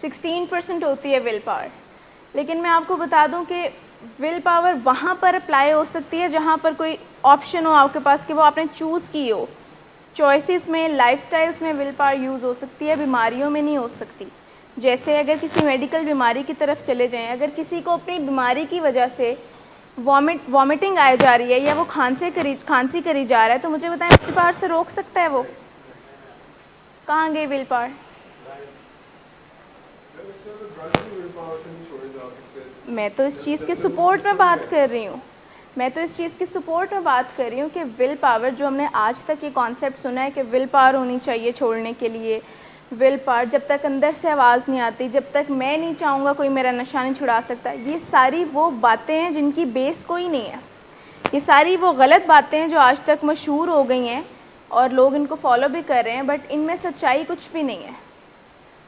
16% ہوتی ہے will power. لیکن میں آپ کو بتا دوں کہ ول پاور وہاں پر اپلائی ہو سکتی ہے جہاں پر کوئی آپشن ہو آپ کے پاس کہ وہ آپ نے چوز کی ہو. چوائسیز میں، لائف سٹائلز میں ول پاور یوز ہو سکتی ہے، بیماریوں میں نہیں ہو سکتی. جیسے اگر کسی میڈیکل بیماری کی طرف چلے جائیں، اگر کسی کو اپنی بیماری کی وجہ سے وامٹنگ آئی جا رہی ہے یا وہ کھانسی کری جا رہا ہے، تو مجھے بتائیں ول پاور سے روک سکتا ہے وہ؟ کہاں گئی ول پاور؟ میں تو اس چیز کے سپورٹ میں بات کر رہی ہوں. کہ ول پاور جو ہم نے آج تک یہ کانسیپٹ سنا ہے کہ ول پاور ہونی چاہیے چھوڑنے کے لیے، ول پاور جب تک اندر سے آواز نہیں آتی، جب تک میں نہیں چاہوں گا کوئی میرا نشہ نہیں چھڑا سکتا، یہ ساری وہ باتیں ہیں جن کی بیس کوئی نہیں ہے. یہ ساری وہ غلط باتیں ہیں جو آج تک مشہور ہو گئی ہیں اور لوگ ان کو فالو بھی کر رہے ہیں، بٹ ان میں سچائی کچھ بھی نہیں ہے.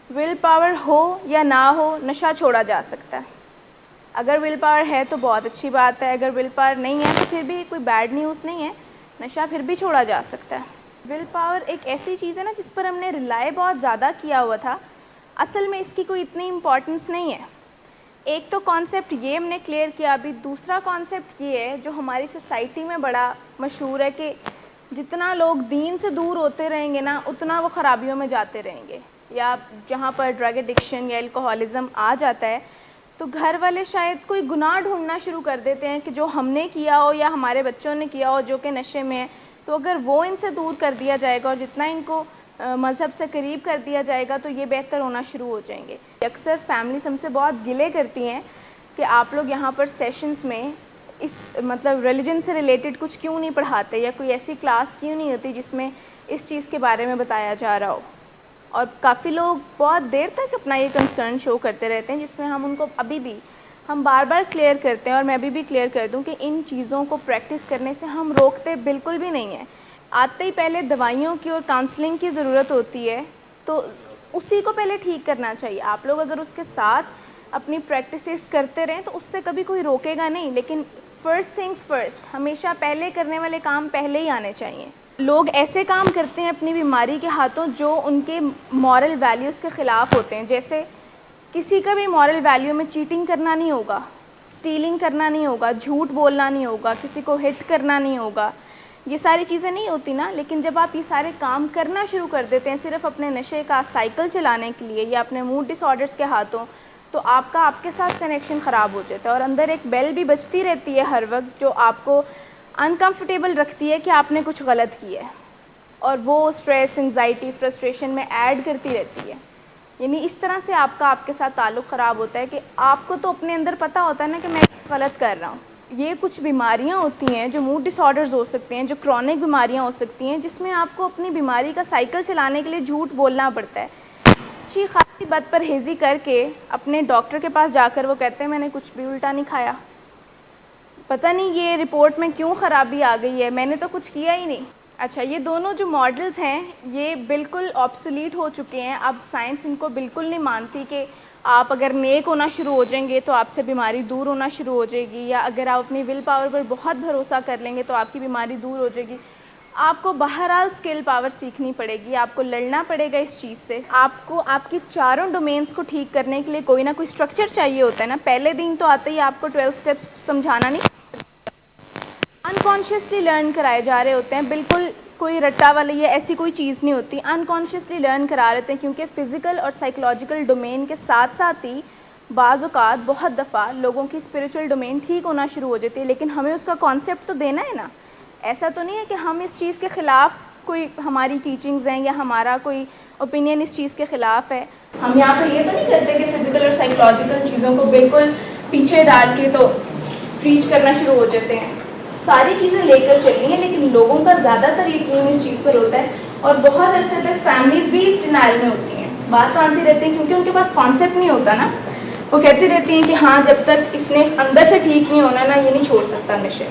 ول پاور ہو یا نہ ہو، نشہ چھوڑا جا سکتا ہے. اگر ول پاور ہے تو بہت اچھی بات ہے، اگر ول پاور نہیں ہے تو پھر بھی کوئی بیڈ نیوز نہیں ہے، نشہ پھر بھی چھوڑا جا سکتا ہے. ول پاور ایک ایسی چیز ہے نا جس پر ہم نے ریلائی بہت زیادہ کیا ہوا تھا، اصل میں اس کی کوئی اتنی امپورٹنس نہیں ہے. ایک تو کانسیپٹ یہ ہم نے کلیئر کیا. ابھی دوسرا کانسیپٹ یہ ہے جو ہماری سوسائٹی میں بڑا مشہور ہے کہ جتنا لوگ دین سے دور ہوتے رہیں گے نا، اتنا وہ خرابیوں میں جاتے رہیں گے. یا جہاں پر ڈرگ ایڈکشن یا الکوہولزم آ جاتا ہے تو گھر والے شاید کوئی گناہ ڈھونڈنا شروع کر دیتے ہیں کہ جو ہم نے کیا ہو یا ہمارے بچوں نے کیا ہو جو کہ نشے میں ہے، تو اگر وہ ان سے دور کر دیا جائے گا اور جتنا ان کو مذہب سے قریب کر دیا جائے گا تو یہ بہتر ہونا شروع ہو جائیں گے. اکثر فیملیز ہم سے بہت گلے کرتی ہیں کہ آپ لوگ یہاں پر سیشنز میں اس مطلب ریلیجن سے ریلیٹڈ کچھ کیوں نہیں پڑھاتے، یا کوئی ایسی کلاس کیوں نہیں ہوتی جس میں اس چیز کے بارے میں بتایا جا رہا ہو. اور کافی لوگ بہت دیر تک اپنا یہ کنسرن شو کرتے رہتے ہیں، جس میں ہم ان کو ابھی بھی ہم بار بار کلیئر کرتے ہیں، اور میں ابھی بھی کلیئر کر دوں کہ ان چیزوں کو پریکٹس کرنے سے ہم روکتے بالکل بھی نہیں ہیں. آتے ہی پہلے دوائیوں کی اور کاؤنسلنگ کی ضرورت ہوتی ہے، تو اسی کو پہلے ٹھیک کرنا چاہیے. آپ لوگ اگر اس کے ساتھ اپنی پریکٹسز کرتے رہیں تو اس سے کبھی کوئی روکے گا نہیں، لیکن فرسٹ تھنگز فرسٹ، ہمیشہ پہلے کرنے والے کام پہلے ہی آنے چاہیے. لوگ ایسے کام کرتے ہیں اپنی بیماری کے ہاتھوں جو ان کے مورل ویلیوز کے خلاف ہوتے ہیں. جیسے کسی کا بھی مورل ویلیو میں چیٹنگ کرنا نہیں ہوگا، اسٹیلنگ کرنا نہیں ہوگا، جھوٹ بولنا نہیں ہوگا، کسی کو ہٹ کرنا نہیں ہوگا. یہ ساری چیزیں نہیں ہوتی نا. لیکن جب آپ یہ سارے کام کرنا شروع کر دیتے ہیں صرف اپنے نشے کا سائیکل چلانے کے لیے یا اپنے موڈ ڈس آرڈرس کے ہاتھوں، تو آپ کے ساتھ کنیکشن خراب ہو جاتا ہے، اور اندر ایک بیل بھی بجتی رہتی ہے ہر وقت جو آپ کو انکمفرٹیبل رکھتی ہے کہ آپ نے کچھ غلط کیا ہے، اور وہ اسٹریس، انگزائٹی، فرسٹریشن میں ایڈ کرتی رہتی ہے. یعنی اس طرح سے آپ کے ساتھ تعلق خراب ہوتا ہے کہ آپ کو تو اپنے اندر پتہ ہوتا ہے نا کہ میں غلط کر رہا ہوں. یہ کچھ بیماریاں ہوتی ہیں جو موڈ ڈس آرڈرز ہو سکتے ہیں، جو کرونک بیماریاں ہو سکتی ہیں، جس میں آپ کو اپنی بیماری کا سائیکل چلانے کے لیے جھوٹ بولنا پڑتا ہے. اچھی خاصی بد پرہیزی کر کے اپنے ڈاکٹر کے پاس جا کر وہ کہتے ہیں میں نے کچھ بھی الٹا نہیں کھایا، پتہ نہیں یہ رپورٹ میں کیوں خرابی آ گئی ہے، میں نے تو کچھ کیا ہی نہیں. اچھا، یہ دونوں جو ماڈلز ہیں یہ بالکل آبسولیٹ ہو چکے ہیں. اب سائنس ان کو بالکل نہیں مانتی کہ آپ اگر نیک ہونا شروع ہو جائیں گے تو آپ سے بیماری دور ہونا شروع ہو جائے گی، یا اگر آپ اپنی ول پاور پر بہت بھروسہ کر لیں گے تو آپ کی بیماری دور ہو جائے گی. آپ کو بہرحال اسکل پاور سیکھنی پڑے گی، آپ کو لڑنا پڑے گا اس چیز سے. آپ کو آپ کی چاروں ڈومینس کو ٹھیک کرنے کے لیے کوئی نہ کوئی اسٹرکچر چاہیے ہوتا ہے نا. پہلے دن تو آتے ہی آپ کو 12 اسٹیپس سمجھانا نہیں، انکانشیسلی لرن کرائے جا رہے ہوتے ہیں. بالکل کوئی رٹا والی یا ایسی کوئی چیز نہیں ہوتی، انکانشیسلی لرن کرا رہے ہیں. کیونکہ فزیکل اور سائیکولوجیکل ڈومین کے ساتھ ساتھ ہی بعض اوقات بہت دفعہ لوگوں کی اسپریچول ڈومین ٹھیک ہونا شروع ہو جاتی ہے. لیکن ہمیں اس کا کانسیپٹ تو دینا ہے نا. ایسا تو نہیں ہے کہ ہم اس چیز کے خلاف کوئی ہماری ٹیچنگز ہیں یا ہمارا کوئی اوپینین اس چیز کے خلاف ہے. ہم یہاں پہ یہ تو نہیں کرتے کہ فزیکل اور سائیکولوجیکل چیزوں کو بالکل پیچھے ڈال کے تو پریچ کرنا شروع ہو جاتے ہیں. ساری چیزیں لے کر چلنی ہیں، لیکن لوگوں کا زیادہ تر یقین اس چیز پر ہوتا ہے، اور بہت عرصے تک فیملیز بھی اس ڈینائل میں ہوتی ہیں، بات مانتی رہتی ہیں کیونکہ ان کے پاس کانسیپٹ نہیں ہوتا نا. وہ کہتی رہتی ہیں کہ ہاں جب تک اس نے اندر سے ٹھیک نہیں ہونا نا یہ نہیں چھوڑ سکتا نشے.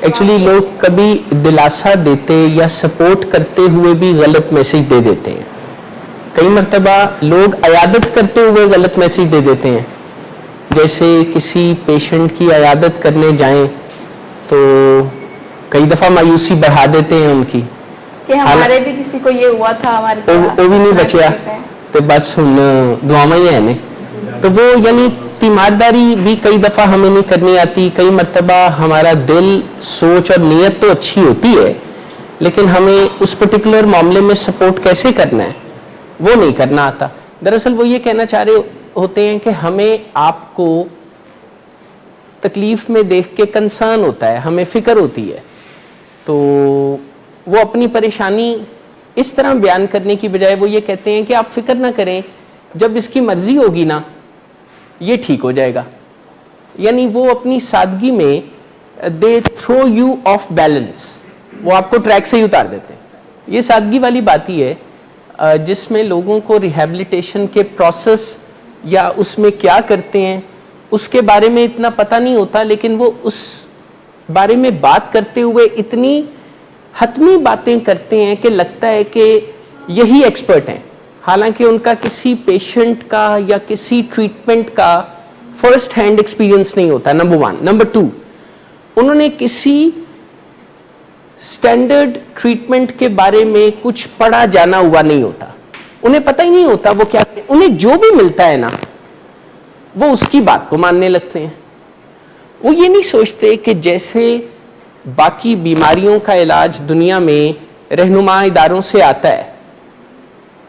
ایکچولی لوگ کبھی دلاسا دیتے یا سپورٹ کرتے ہوئے بھی غلط میسج دے دیتے ہیں. کئی مرتبہ لوگ عیادت کرتے ہوئے غلط میسج دے دیتے ہیں. جیسے کسی پیشنٹ کی عیادت کرنے جائیں تو کئی دفعہ مایوسی بڑھا دیتے ہیں ان کی کہ ہمارے بھی کسی کو یہ ہوا تھا، ہمارے وہ بھی نہیں بچیا. ਤੇ ਬਸ ਹੁਣ ਦੁਆਵਾਂ ਹੀ हैं ने। तो वो यानी तीमारदारी भी कई दफ़ा हमें नहीं करनी आती, कई मरतबा हमारा दिल, सोच और नीयत तो अच्छी होती है, लेकिन हमें उस पर्टिकुलर मामले में सपोर्ट कैसे करना है वो नहीं करना आता। दरअसल वो ये कहना चाह रहे होते हैं कि हमें आपको तकलीफ़ में देख के कंसर्न होता है, हमें फ़िक्र होती है, तो वो अपनी परेशानी इस तरह बयान करने की बजाय वो ये कहते हैं कि आप फ़िक्र ना करें, जब इसकी मर्ज़ी होगी ना ये ठीक हो जाएगा। यानी वो अपनी सादगी में they throw you off balance, वो आपको ट्रैक से ही उतार देते हैं। ये सादगी वाली बात ही है जिसमें लोगों को रिहैबिलिटेशन के प्रोसेस या उसमें क्या करते हैं उसके बारे में इतना पता नहीं होता, लेकिन वो उस बारे में बात करते हुए इतनी हतमी बातें करते हैं कि लगता है कि यही एक्सपर्ट हैं, हालांकि उनका किसी पेशेंट का या किसी ट्रीटमेंट का फर्स्ट हैंड एक्सपीरियंस नहीं होता, नंबर 1। नंबर 2, उन्होंने किसी स्टैंडर्ड ट्रीटमेंट के बारे में कुछ पढ़ा जाना हुआ नहीं होता, उन्हें पता ही नहीं होता वो क्या, उन्हें जो भी मिलता है ना वो उसकी बात को मानने लगते हैं। वो ये नहीं सोचते कि जैसे बाकी बीमारियों का इलाज दुनिया में रहनुमा इदारों से आता है,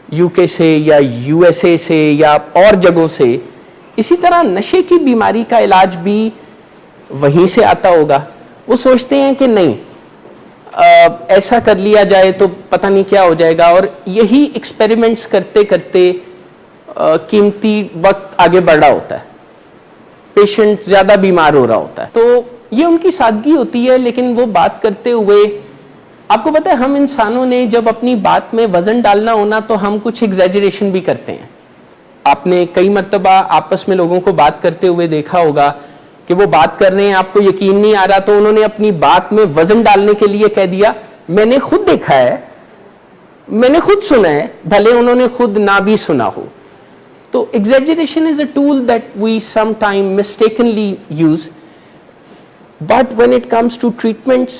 यूके से या यूएसए से या और जगहों से, इसी तरह नशे की बीमारी का इलाज भी वहीं से आता होगा। वो सोचते हैं कि नहीं ऐसा कर लिया जाए तो पता नहीं क्या हो जाएगा, और यही एक्सपेरिमेंट्स करते करते कीमती वक्त आगे बढ़ रहा होता है, पेशेंट ज़्यादा बीमार हो रहा होता है। तो ये उनकी सादगी होती है, लेकिन वो बात करते हुए, आपको पता है हम इंसानों ने जब अपनी बात में वज़न डालना होना तो हम कुछ एग्जैजरेशन भी करते हैं। आपने कई मरतबा आपस में लोगों को बात करते हुए देखा होगा कि वो बात कर रहे हैं, आपको यकीन नहीं आ रहा तो उन्होंने अपनी बात में वज़न डालने के लिए कह दिया मैंने खुद देखा है, मैंने खुद सुना है, भले उन्होंने खुद ना भी सुना हो। तो exaggeration is a tool that we sometime mistakenly use, but when it comes to treatments,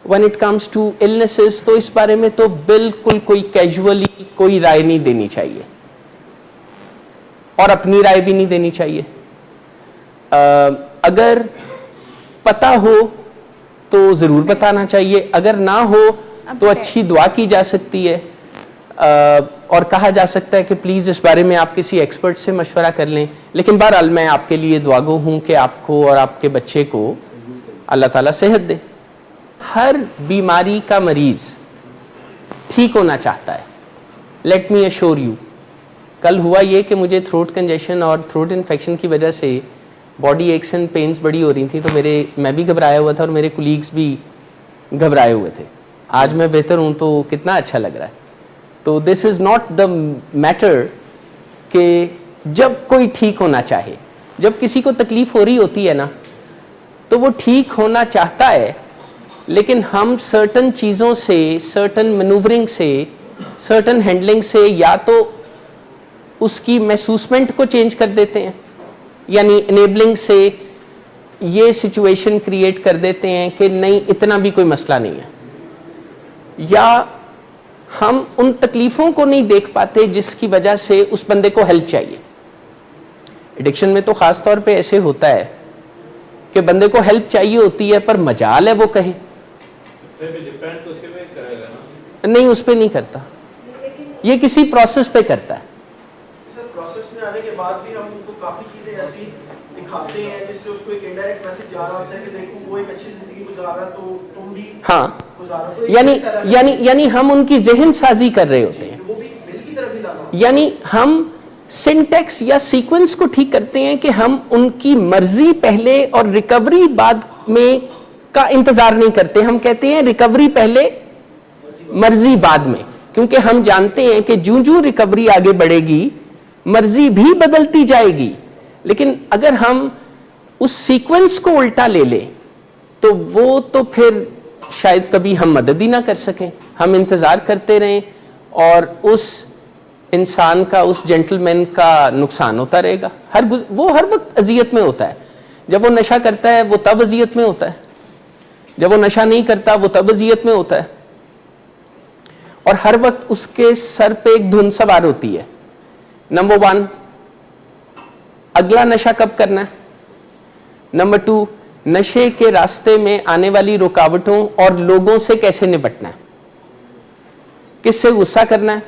when it comes to illnesses, तो इस बारे में तो बिल्कुल कोई कैजुअली कोई राय नहीं देनी चाहिए, और अपनी राय भी नहीं देनी चाहिए। अगर पता हो तो ज़रूर बताना चाहिए, अगर ना हो तो अच्छी दुआ की जा सकती है, और कहा जा सकता है कि प्लीज़ इस बारे में आप किसी एक्सपर्ट से मशवरा कर लें। लेकिन बहरहाल मैं आपके लिए दुआगो हूँ कि आपको और आपके बच्चे को अल्लाह ताला सेहत दे। हर बीमारी का मरीज़ ठीक होना चाहता है, लेट मी अश्योर यू। कल हुआ ये कि मुझे थ्रोट कंजेशन और थ्रोट इन्फेक्शन की वजह से बॉडी एक्स एंड पेन्स बड़ी हो रही थी, तो मैं भी घबराया हुआ था और मेरे कुलीग्स भी घबराए हुए थे। आज मैं बेहतर हूँ तो कितना अच्छा लग रहा है। तो this is not the matter कि जब कोई ठीक होना चाहे, जब किसी को तकलीफ़ हो रही होती है ना तो वो ठीक होना चाहता है, लेकिन हम सर्टन चीज़ों से, सर्टन मैनूवरिंग से, सर्टन हैंडलिंग से या तो उसकी महसूसमेंट को चेंज कर देते हैं, यानी इनेबलिंग से ये सिचुएशन क्रिएट कर देते हैं कि नहीं इतना भी कोई मसला नहीं है, या हम उन तकलीफ़ों को नहीं देख पाते जिसकी वजह से उस बंदे को हेल्प चाहिए। एडिक्शन में तो ख़ास तौर पे ऐसे होता है कि बंदे को हेल्प चाहिए होती है पर मजाल है वो कहे, नहीं उस पर नहीं करता, ये किसी प्रोसेस पे करता है। प्रोसेस में आने के बाद भी हम उनको काफी चीजें ऐसी दिखाते हैं जिससे उसको एक इनडायरेक्ट मैसेज जा रहा होता है कि देखो वो एक अच्छी जिंदगी गुजार रहा है तो तुम भी गुजारो। यानी हम उनकी ज़हन साजी कर रहे होते हैं, वो भी दिल की तरफ ही लाना, यानी हम सिंटेक्स या सीक्वेंस को ठीक करते हैं कि हम उनकी मर्जी पहले और रिकवरी बाद में का इंतजार नहीं करते। हम कहते हैं रिकवरी पहले मर्जी बाद में, क्योंकि हम जानते हैं कि जूं-जूं रिकवरी आगे बढ़ेगी मर्जी भी बदलती जाएगी। लेकिन अगर हम उस सीक्वेंस को उल्टा ले लें तो वो तो फिर शायद कभी हम मदद ही ना कर सकें, हम इंतज़ार करते रहें और उस इंसान का, उस जेंटलमैन का नुकसान होता रहेगा। वो हर वक्त अजियत में होता है। जब वो नशा करता है वो तब अजियत में होता है, जब वो नशा नहीं करता वो तब अजियत में होता है। और हर वक्त उसके सर पे एक धुन सवार होती है नंबर 1, अगला नशा कब करना है. नंबर 2, नशे के रास्ते में आने वाली रुकावटों और लोगों से कैसे निपटना है. किससे गुस्सा करना है,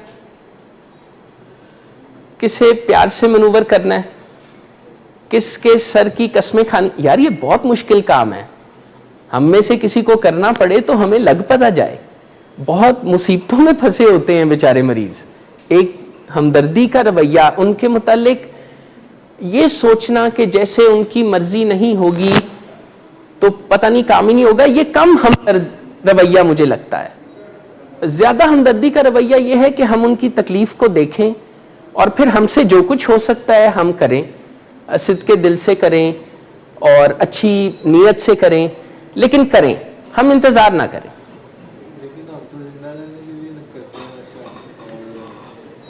किसे प्यार से मनूवर करना है, किसके सर की कसमें खानी. यार ये बहुत मुश्किल काम है. हम में से किसी को करना पड़े तो हमें लग पता जाए. बहुत मुसीबतों में फंसे होते हैं बेचारे मरीज. एक हमदर्दी का रवैया, उनके मुतालिक ये सोचना कि जैसे उनकी मर्जी नहीं होगी तो पता नहीं काम ही नहीं होगा, ये कम हमदर्द रवैया मुझे लगता है. ज्यादा हमदर्दी का रवैया ये है कि हम उनकी तकलीफ को देखें और फिर हमसे जो कुछ हो सकता है हम करें, सिद्के दिल से करें और अच्छी नीयत से करें, लेकिन करें, हम इंतजार ना करें.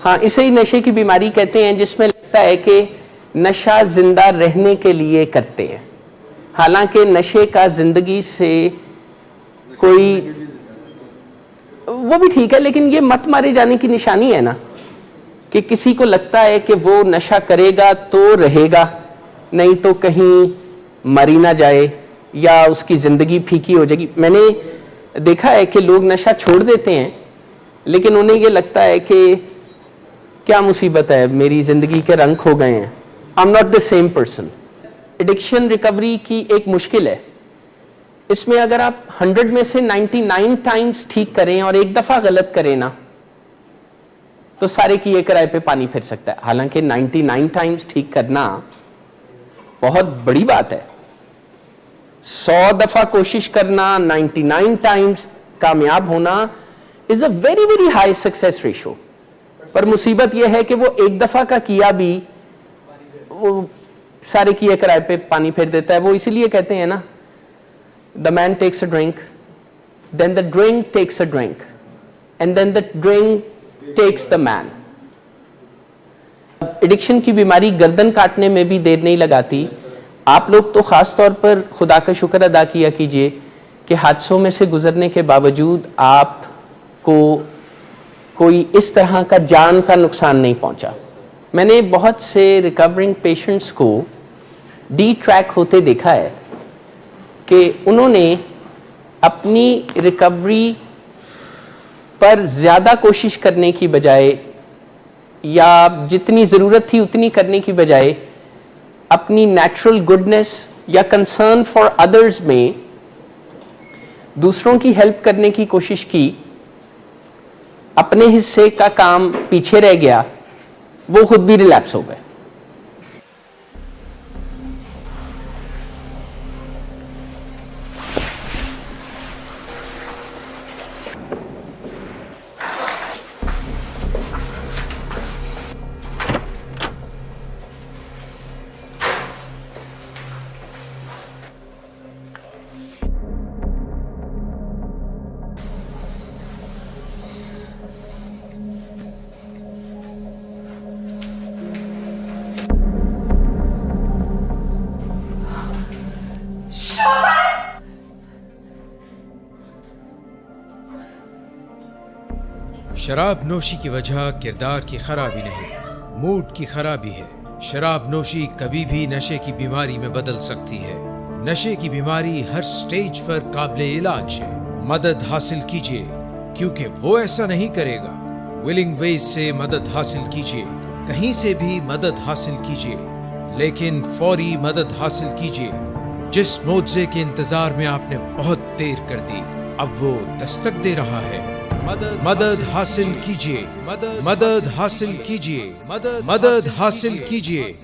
हाँ, इसे ही नशे की बीमारी कहते हैं, जिसमें लगता है कि नशा जिंदा रहने के लिए करते हैं, हालांकि नशे का जिंदगी से कोई, वो भी ठीक है, लेकिन ये मत मारे जाने की निशानी है ना, कि किसी को लगता है कि वो नशा करेगा तो रहेगा, नहीं तो कहीं मरी ना जाए या उसकी ज़िंदगी फीकी हो जाएगी. मैंने देखा है कि लोग नशा छोड़ देते हैं लेकिन उन्हें ये लगता है कि क्या मुसीबत है, मेरी ज़िंदगी के रंग खो गए हैं, I am not the same person. Addiction recovery की एक मुश्किल है. इसमें अगर आप 100 में से 99 टाइम्स ठीक करें और एक दफ़ा गलत करें ना, तो सारे किए किराए पे पानी फिर सकता है. हालांकि 99 टाइम्स ठीक करना बहुत बड़ी बात है. 100 दफा कोशिश करना, 99 टाइम्स कामयाब होना is a very very high success ratio. पर मुसीबत यह है कि वो एक दफा का किया भी वो सारे किए किराए पे पानी फेर देता है. वो इसीलिए कहते हैं ना, the man takes a drink, then the drink takes a drink, and then the drink takes the man. Addiction की बीमारी गर्दन काटने में भी देर नहीं लगाती. आप लोग तो खास तौर पर खुदा का शुक्र अदा किया कीजिए कि हादसों में से गुजरने के बावजूद आपको कोई इस तरह का जान का नुकसान नहीं पहुंचा. मैंने बहुत से रिकवरिंग पेशेंट्स को डी ट्रैक होते देखा है कि उन्होंने अपनी रिकवरी पर ज़्यादा कोशिश करने की बजाय या जितनी ज़रूरत थी उतनी करने की बजाय अपनी नेचुरल गुडनेस या कंसर्न फॉर अदर्स में दूसरों की हेल्प करने की कोशिश की. अपने हिस्से का काम पीछे रह गया, वो खुद भी रिलैप्स हो गए. शराब नोशी की वजह किरदार की खराबी नहीं, मूड की खराबी है. शराब नोशी कभी भी नशे की बीमारी में बदल सकती है. नशे की बीमारी हर स्टेज पर काबिल इलाज है. मदद हासिल कीजिए, क्योंकि वो ऐसा नहीं करेगा. विलिंग वेज से मदद हासिल कीजिए, कहीं से भी मदद हासिल कीजिए, लेकिन फौरी मदद हासिल कीजिए. जिस मुआवजे के इंतजार में आपने बहुत देर कर दी, अब वो दस्तक दे रहा है. मदद हासिल कीजिए, मदद हासिल कीजिए, मदद हासिल कीजिए.